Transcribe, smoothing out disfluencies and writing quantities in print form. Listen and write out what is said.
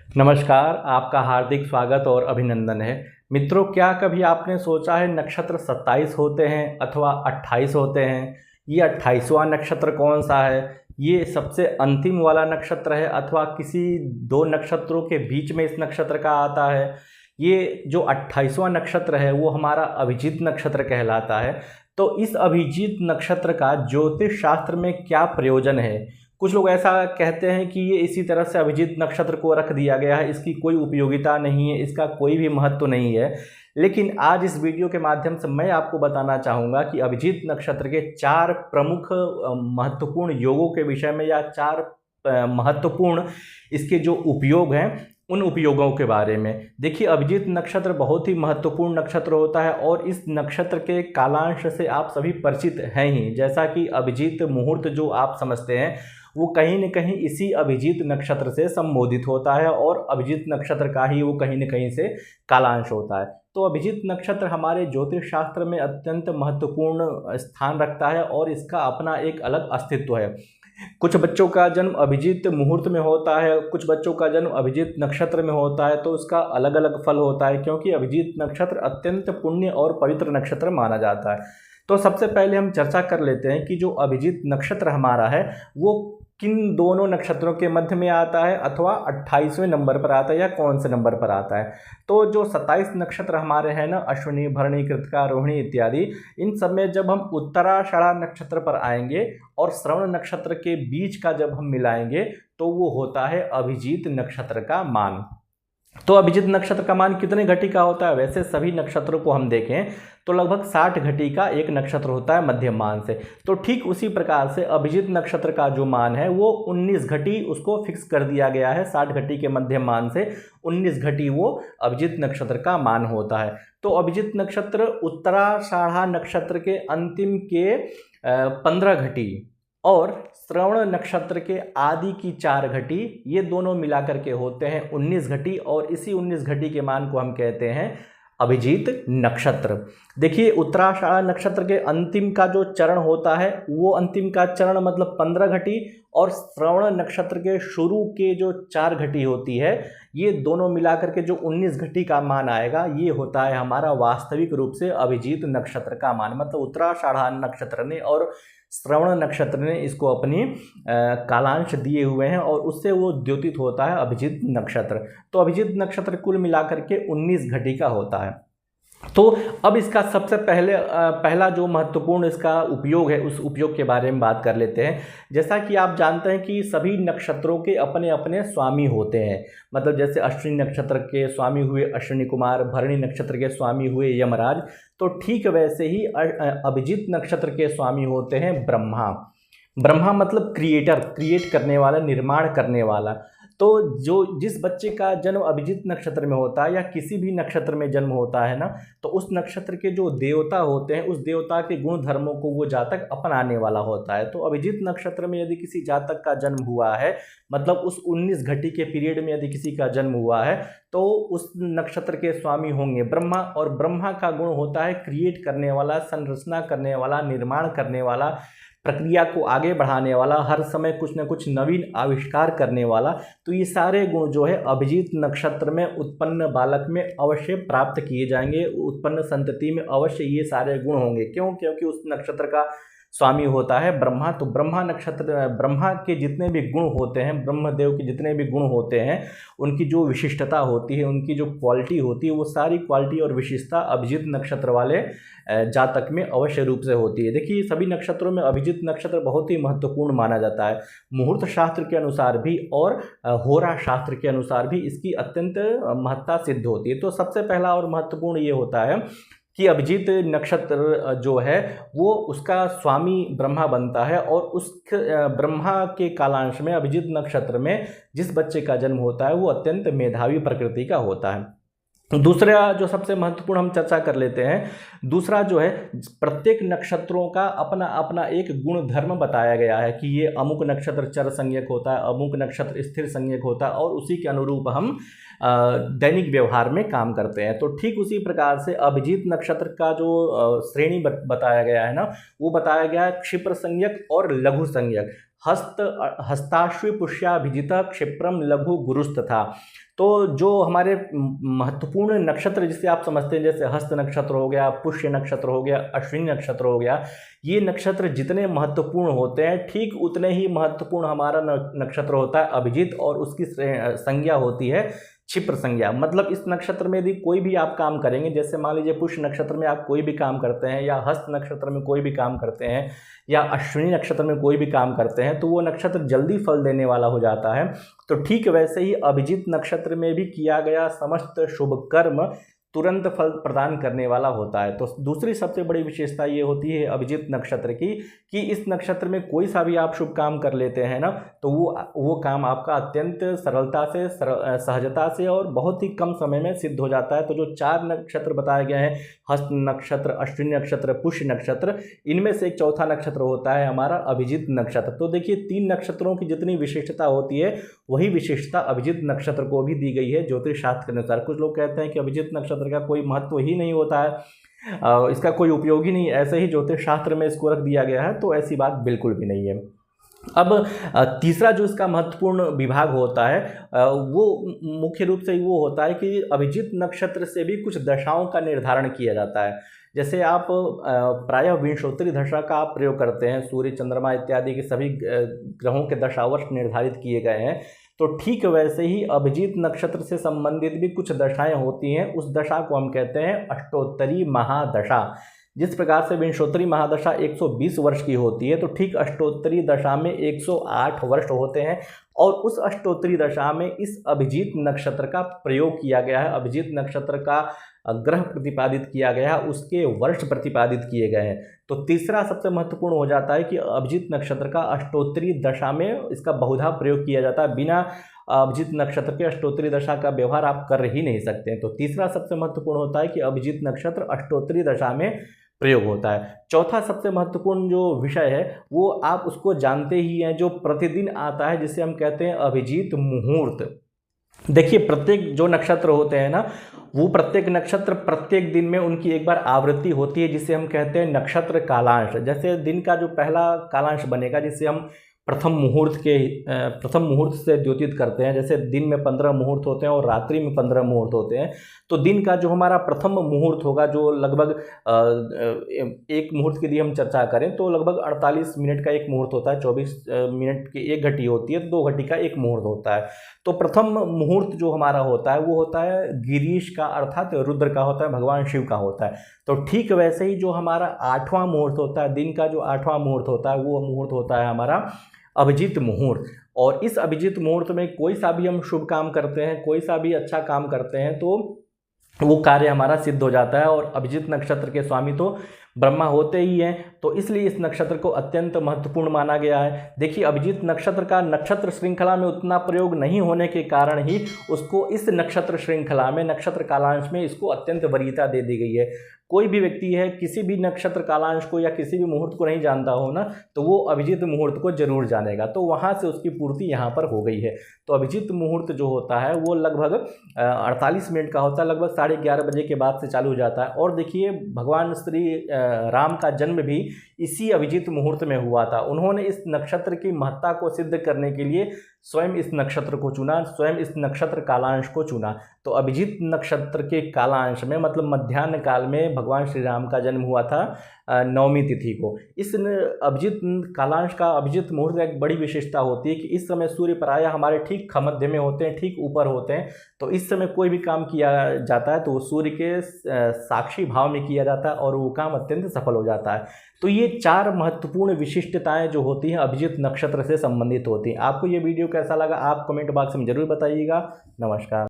नमस्कार, आपका हार्दिक स्वागत और अभिनंदन है। मित्रों, क्या कभी आपने सोचा है नक्षत्र 27 होते हैं अथवा 28 होते हैं? ये 28वां नक्षत्र कौन सा है? ये सबसे अंतिम वाला नक्षत्र है अथवा किसी दो नक्षत्रों के बीच में इस नक्षत्र का आता है? ये जो 28वां नक्षत्र है वो हमारा अभिजीत नक्षत्र कहलाता है। तो इस अभिजीत नक्षत्र का ज्योतिष शास्त्र में क्या प्रयोजन है? कुछ लोग ऐसा कहते हैं कि ये इसी तरह से अभिजीत नक्षत्र को रख दिया गया है, इसकी कोई उपयोगिता नहीं है, इसका कोई भी महत्व नहीं है। लेकिन आज इस वीडियो के माध्यम से मैं आपको बताना चाहूँगा कि अभिजीत नक्षत्र के 4 प्रमुख महत्वपूर्ण योगों के विषय में या 4 महत्वपूर्ण इसके जो उपयोग हैं उन उपयोगों के बारे में। देखिए, अभिजीत नक्षत्र बहुत ही महत्वपूर्ण नक्षत्र होता है और इस नक्षत्र के कालांश से आप सभी परिचित हैं ही। जैसा कि अभिजीत मुहूर्त जो आप समझते हैं वो कहीं न कहीं इसी अभिजीत नक्षत्र से संबोधित होता है और अभिजीत नक्षत्र का ही वो कहीं न कहीं से कालांश होता है। तो अभिजीत नक्षत्र हमारे ज्योतिष शास्त्र में अत्यंत महत्वपूर्ण स्थान रखता है और इसका अपना एक अलग अस्तित्व है। कुछ बच्चों का जन्म अभिजीत मुहूर्त में होता है, कुछ बच्चों का जन्म अभिजीत नक्षत्र में होता है, तो उसका अलग अलग फल होता है क्योंकि अभिजीत नक्षत्र अत्यंत पुण्य और पवित्र नक्षत्र माना जाता है। तो सबसे पहले हम चर्चा कर लेते हैं कि जो अभिजीत नक्षत्र हमारा है वो किन दोनों नक्षत्रों के मध्य में आता है अथवा 28वें नंबर पर आता है या कौन से नंबर पर आता है। तो जो 27 नक्षत्र हमारे हैं ना, अश्विनी, भरणी, कृतिका, रोहिणी इत्यादि, इन सब में जब हम उत्तराषाढ़ा नक्षत्र पर आएंगे और श्रवण नक्षत्र के बीच का जब हम मिलाएंगे तो वो होता है अभिजीत नक्षत्र का मान। तो अभिजीत नक्षत्र का मान कितने घटी का होता है? वैसे सभी नक्षत्रों को हम देखें तो लगभग 60 घटी का एक नक्षत्र होता है मध्यम मान से। तो ठीक उसी प्रकार से अभिजीत नक्षत्र का जो मान है वो 19 घटी उसको फिक्स कर दिया गया है। 60 घटी के मध्यम मान से 19 घटी वो अभिजीत नक्षत्र का मान होता है। तो अभिजीत नक्षत्र उत्तराषाढ़ा नक्षत्र के अंतिम के 15 घटी और श्रवण नक्षत्र के आदि की 4 घटी, ये दोनों मिलाकर के होते हैं 19 घटी और इसी 19 घटी के मान को हम कहते हैं अभिजीत नक्षत्र। देखिए, उत्तराषाढ़ा नक्षत्र के अंतिम का जो चरण होता है वो अंतिम का चरण मतलब 15 घटी और श्रवण नक्षत्र के शुरू के जो 4 घटी होती है, ये दोनों मिलाकर के जो 19 घटी का मान आएगा ये होता है हमारा वास्तविक रूप से अभिजीत नक्षत्र का मान। मतलब उत्तराषाढ़ा नक्षत्र ने और श्रवण नक्षत्र ने इसको अपनी कालांश दिए हुए हैं और उससे वो द्योतित होता है अभिजीत नक्षत्र। तो अभिजीत नक्षत्र कुल मिलाकर के 19 घटी का होता है। तो अब इसका सबसे पहला जो महत्वपूर्ण इसका उपयोग है उस उपयोग के बारे में बात कर लेते हैं। जैसा कि आप जानते हैं कि सभी नक्षत्रों के अपने अपने स्वामी होते हैं। मतलब जैसे अश्विनी नक्षत्र के स्वामी हुए अश्विनी कुमार, भरणी नक्षत्र के स्वामी हुए यमराज, तो ठीक वैसे ही अभिजीत नक्षत्र के स्वामी होते हैं ब्रह्मा। ब्रह्मा मतलब क्रिएटर, क्रिएट करने वाला, निर्माण करने वाला। तो जिस बच्चे का जन्म अभिजीत नक्षत्र में होता है या किसी भी नक्षत्र में जन्म होता है ना, तो उस नक्षत्र के जो देवता होते हैं उस देवता के गुण धर्मों को वो जातक अपनाने वाला होता है। तो अभिजीत नक्षत्र में यदि किसी जातक का जन्म हुआ है, मतलब उस 19 घटी के पीरियड में यदि किसी का जन्म हुआ है, तो उस नक्षत्र के स्वामी होंगे ब्रह्मा। और ब्रह्मा का गुण होता है क्रिएट करने वाला, संरचना करने वाला, निर्माण करने वाला, प्रक्रिया को आगे बढ़ाने वाला, हर समय कुछ न कुछ नवीन आविष्कार करने वाला। तो ये सारे गुण जो है अभिजीत नक्षत्र में उत्पन्न बालक में अवश्य प्राप्त किए जाएंगे, उत्पन्न संतति में अवश्य ये सारे गुण होंगे। क्यों? क्योंकि उस नक्षत्र का स्वामी होता है ब्रह्मा। तो ब्रह्मा नक्षत्र, ब्रह्मा के जितने भी गुण होते हैं, ब्रह्मदेव के जितने भी गुण होते हैं, उनकी जो विशिष्टता होती है, उनकी जो क्वालिटी होती है, वो सारी क्वालिटी और विशेषता अभिजीत नक्षत्र वाले जातक में अवश्य रूप से होती है। देखिए, सभी नक्षत्रों में अभिजीत नक्षत्र बहुत ही महत्वपूर्ण माना जाता है। मुहूर्त शास्त्र के अनुसार भी और होरा शास्त्र के अनुसार भी इसकी अत्यंत महत्ता सिद्ध होती है। तो सबसे पहला और महत्वपूर्ण ये होता है कि अभिजीत नक्षत्र जो है वो उसका स्वामी ब्रह्मा बनता है और उस ब्रह्मा के कालांश में अभिजीत नक्षत्र में जिस बच्चे का जन्म होता है वो अत्यंत मेधावी प्रकृति का होता है। दूसरा जो सबसे महत्वपूर्ण हम चर्चा कर लेते हैं, दूसरा जो है प्रत्येक नक्षत्रों का अपना अपना एक गुण धर्म बताया गया है कि ये अमुक नक्षत्र चर संज्ञक होता है, अमुक नक्षत्र स्थिर संज्ञक होता है और उसी के अनुरूप हम दैनिक व्यवहार में काम करते हैं। तो ठीक उसी प्रकार से अभिजीत नक्षत्र का जो श्रेणी बताया गया है ना, वो बताया गया है क्षिप्र संज्ञक और लघु संज्ञक। हस्ताश्वी पुष्याभिजित क्षिप्रम लघु गुरुस्तथा। तो जो हमारे महत्वपूर्ण नक्षत्र जिसे आप समझते हैं, जैसे हस्त नक्षत्र हो गया, पुष्य नक्षत्र हो गया, अश्विनी नक्षत्र हो गया, ये नक्षत्र जितने महत्वपूर्ण होते हैं ठीक उतने ही महत्वपूर्ण हमारा नक्षत्र होता है अभिजित, और उसकी संज्ञा होती है क्षिप्र संज्ञा। मतलब इस नक्षत्र में यदि कोई भी आप काम करेंगे, जैसे मान लीजिए पुष्य नक्षत्र में आप कोई भी काम करते हैं, या हस्त नक्षत्र में कोई भी काम करते हैं, या अश्विनी नक्षत्र में कोई भी काम करते हैं, तो वो नक्षत्र जल्दी फल देने वाला हो जाता है। तो ठीक वैसे ही अभिजित नक्षत्र में भी किया गया समस्त शुभ कर्म तुरंत फल प्रदान करने वाला होता है। तो दूसरी सबसे बड़ी विशेषता ये होती है अभिजित नक्षत्र की, कि इस नक्षत्र में कोई सा भी आप शुभ काम कर लेते हैं ना, तो वो काम आपका अत्यंत सरलता से, सहजता से और बहुत ही कम समय में सिद्ध हो जाता है। तो जो 4 नक्षत्र बताए गए हैं, हस्त नक्षत्र, अश्विनी नक्षत्र, पुष्य नक्षत्र, इनमें से एक चौथा नक्षत्र होता है हमारा अभिजित नक्षत्र। तो देखिए 3 नक्षत्रों की जितनी विशिष्टता होती है वही विशेषता अभिजित नक्षत्र को भी दी गई है ज्योतिष शास्त्र के अनुसार। कुछ लोग कहते हैं कि अभिजित नक्षत्र का कोई महत्व ही नहीं होता है, इसका कोई उपयोग ही नहीं, ऐसे ही ज्योतिष शास्त्र में इसको रख दिया गया है, तो ऐसी बात बिल्कुल भी नहीं है। अब तीसरा जो इसका महत्वपूर्ण विभाग होता है वो मुख्य रूप से वो होता है कि अभिजित नक्षत्र से भी कुछ दशाओं का निर्धारण किया जाता है। जैसे आप प्रायः विंशोत्तरी दशा का आप प्रयोग करते हैं, सूर्य, चंद्रमा इत्यादि के सभी ग्रहों के दशावर्ष निर्धारित किए गए हैं, तो ठीक वैसे ही अभिजित नक्षत्र से संबंधित भी कुछ दशाएं होती हैं। उस दशा को हम कहते हैं अष्टोत्तरी महादशा। जिस प्रकार से विंशोत्तरी महादशा 120 वर्ष की होती है, तो ठीक अष्टोत्तरी दशा में 108 वर्ष होते हैं, और उस अष्टोत्तरी दशा में इस अभिजित नक्षत्र का प्रयोग किया गया है। अभिजित नक्षत्र का ग्रह प्रतिपादित किया गया है, उसके वर्ष प्रतिपादित किए गए हैं। तो तीसरा सबसे महत्वपूर्ण हो जाता है कि अभिजित नक्षत्र का अष्टोत्तरी दशा में इसका बहुधा प्रयोग किया जाता है। बिना अभिजित नक्षत्र के अष्टोत्तरी दशा का व्यवहार आप कर ही नहीं सकते हैं। तो तीसरा सबसे महत्वपूर्ण होता है कि अभिजित नक्षत्र अष्टोत्तरी दशा में प्रयोग होता है। चौथा सबसे महत्वपूर्ण जो विषय है वो आप उसको जानते ही हैं, जो प्रतिदिन आता है, जिसे हम कहते हैं अभिजित मुहूर्त। देखिए प्रत्येक जो नक्षत्र होते हैं ना, वो प्रत्येक नक्षत्र प्रत्येक दिन में उनकी एक बार आवृत्ति होती है, जिसे हम कहते हैं नक्षत्र कालांश। जैसे दिन का जो पहला कालांश बनेगा, जिसे हम प्रथम मुहूर्त से द्योतित करते हैं। जैसे दिन में 15 मुहूर्त होते हैं और रात्रि में 15 मुहूर्त होते हैं, तो दिन का जो हमारा प्रथम मुहूर्त होगा, जो लगभग एक मुहूर्त की यदि हम चर्चा करें तो लगभग 48 मिनट का एक मुहूर्त होता है, 24 मिनट की एक घटी होती है, तो 2 घटी का एक मुहूर्त होता है। तो प्रथम मुहूर्त जो हमारा होता है वो होता है गिरीश का, अर्थात रुद्र का होता है, भगवान शिव का होता है। तो ठीक वैसे ही जो हमारा 8वां मुहूर्त होता है, दिन का जो 8वां मुहूर्त होता है, वो मुहूर्त होता है हमारा अभिजित मुहूर्त। और इस अभिजित मुहूर्त में कोई सा भी हम शुभ काम करते हैं, कोई सा भी अच्छा काम करते हैं, तो वो कार्य हमारा सिद्ध हो जाता है। और अभिजित नक्षत्र के स्वामी तो ब्रह्मा होते ही हैं, तो इसलिए इस नक्षत्र को अत्यंत महत्वपूर्ण माना गया है। देखिए अभिजित नक्षत्र का नक्षत्र श्रृंखला में उतना प्रयोग नहीं होने के कारण ही उसको इस नक्षत्र श्रृंखला में, नक्षत्र कालांश में इसको अत्यंत वरीयता दे दी गई है। कोई भी व्यक्ति है किसी भी नक्षत्र कालांश को या किसी भी मुहूर्त को नहीं जानता हो ना, तो वो अभिजित मुहूर्त को जरूर जानेगा, तो वहाँ से उसकी पूर्ति यहाँ पर हो गई है। तो अभिजित मुहूर्त जो होता है वो लगभग 48 मिनट का होता है, लगभग 11:30 बजे के बाद से चालू हो जाता है। और देखिए भगवान श्री राम का जन्म भी इसी अभिजित मुहूर्त में हुआ था। उन्होंने इस नक्षत्र की महत्ता को सिद्ध करने के लिए स्वयं इस नक्षत्र को चुना, स्वयं इस नक्षत्र कालांश को चुना। तो अभिजित नक्षत्र के कालांश में, मतलब मध्याह्न काल में भगवान श्री राम का जन्म हुआ था 9वीं तिथि को। इस अभिजित कालांश का, अभिजित मुहूर्त का एक बड़ी विशेषता होती है कि इस समय सूर्य प्रायः हमारे ठीक मध्य में होते हैं, ठीक ऊपर होते हैं। तो इस समय कोई भी काम किया जाता है तो वो सूर्य के साक्षी भाव में किया जाता है और वो काम अत्यंत सफल हो जाता है। तो ये 4 महत्वपूर्ण विशिष्टताएं जो होती हैं अभिजित नक्षत्र से संबंधित होती हैं। आपको ये वीडियो कैसा लगा आप कमेंट बॉक्स में जरूर बताइएगा। नमस्कार।